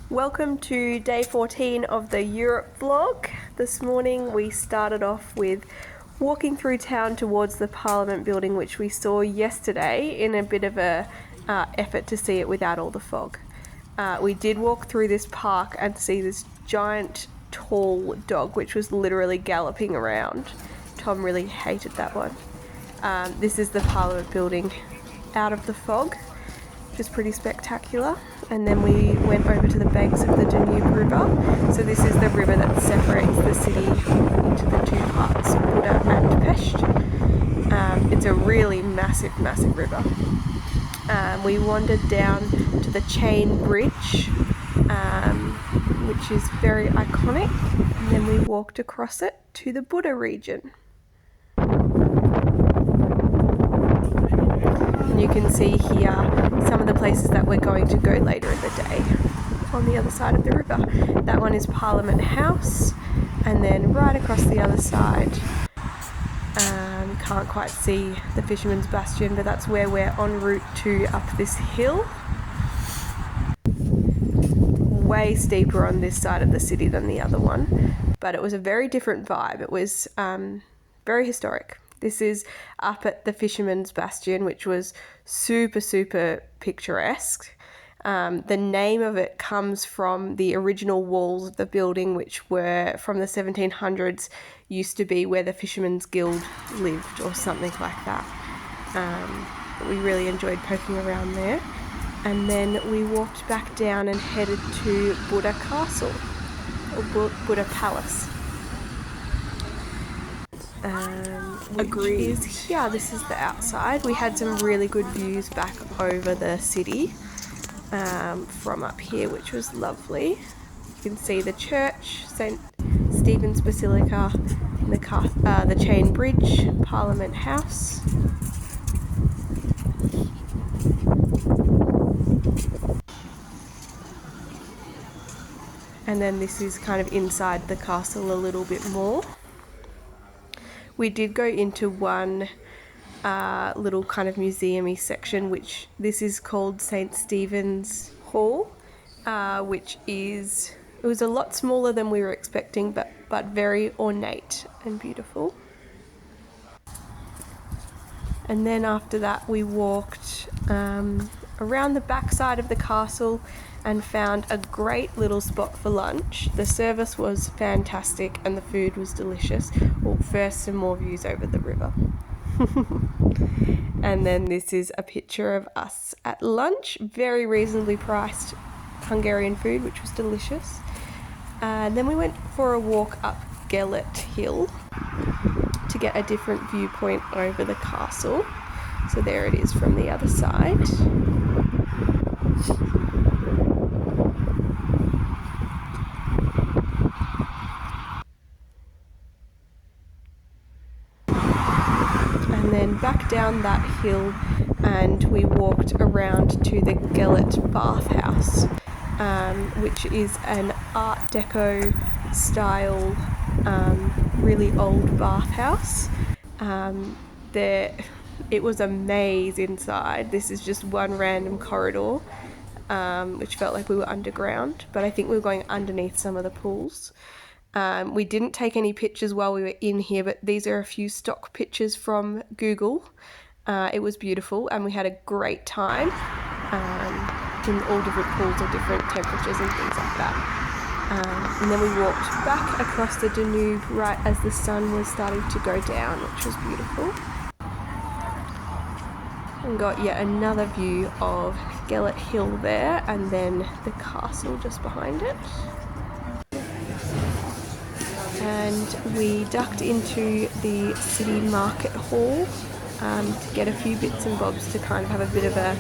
Welcome to day 14 of the Europe vlog. This morning we started off with walking through town towards the Parliament building, which we saw yesterday in a bit of a effort to see it without all the fog. We did walk through this park and see this giant tall dog which was literally galloping around. Tom really hated that one. This is the Parliament building out of the fog, which is pretty spectacular. And then we went over to the banks of the Danube River. So this is the river that separates the city into the two parts, Buda and Pest. It's a really massive river. We wandered down to the chain bridge, which is very iconic, and then we walked across it to the Buda region. And you can see here some of the places that we're going to go later in the day on the other side of the river. That one is Parliament House, and then right across the other side, you can't quite see the Fisherman's Bastion, but that's where we're en route to up this hill. Way steeper on this side of the city than the other one, but it was a very different vibe. It was very historic. This is up at the Fisherman's Bastion, which was super picturesque. The name of it comes from the original walls of the building, which were from the 1700s, used to be where the Fishermen's Guild lived or something like that. We really enjoyed poking around there. And then we walked back down and headed to Buda Castle, or Buda Palace. Agreed. This is the outside. We had some really good views back over the city from up here, which was lovely. You can see the church, St. Stephen's Basilica, the chain bridge, Parliament House. And then this is kind of inside the castle a little bit more. We did go into one little kind of museum-y section, which this is called St. Stephen's Hall, which it was a lot smaller than we were expecting, but very ornate and beautiful. And then after that we walked around the back side of the castle and found a great little spot for lunch. The service was fantastic and the food was delicious. Well, first some more views over the river. And then this is a picture of us at lunch. Very reasonably priced Hungarian food, which was delicious. And then we went for a walk up Gelert Hill to get a different viewpoint over the castle. So there it is from the other side. And then back down that hill and we walked around to the Gelert bathhouse, which is an Art Deco style, really old bathhouse. It was a maze inside. This is just one random corridor, which felt like we were underground, but I think we were going underneath some of the pools. We didn't take any pictures while we were in here, but these are a few stock pictures from Google. It was beautiful and we had a great time in all different pools of different temperatures and things like that. And then we walked back across the Danube right as the sun was starting to go down, which was beautiful. And got yet another view of Gelert Hill there, and then the castle just behind it. And we ducked into the city market hall to get a few bits and bobs to kind of have a bit of a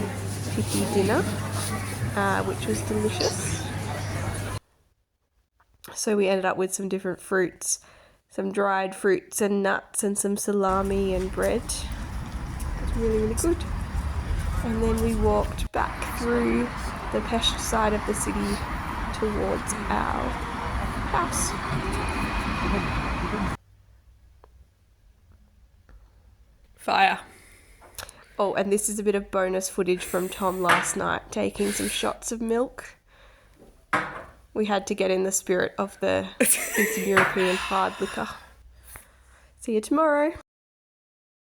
picky dinner, which was delicious. So we ended up with some different fruits, some dried fruits and nuts and some salami and bread. It was really good. And then we walked back through the Pest side of the city towards our house. Fire. Oh, and this is a bit of bonus footage from Tom last night, taking some shots of milk. We had to get in the spirit of the Eastern European hard liquor. See you tomorrow.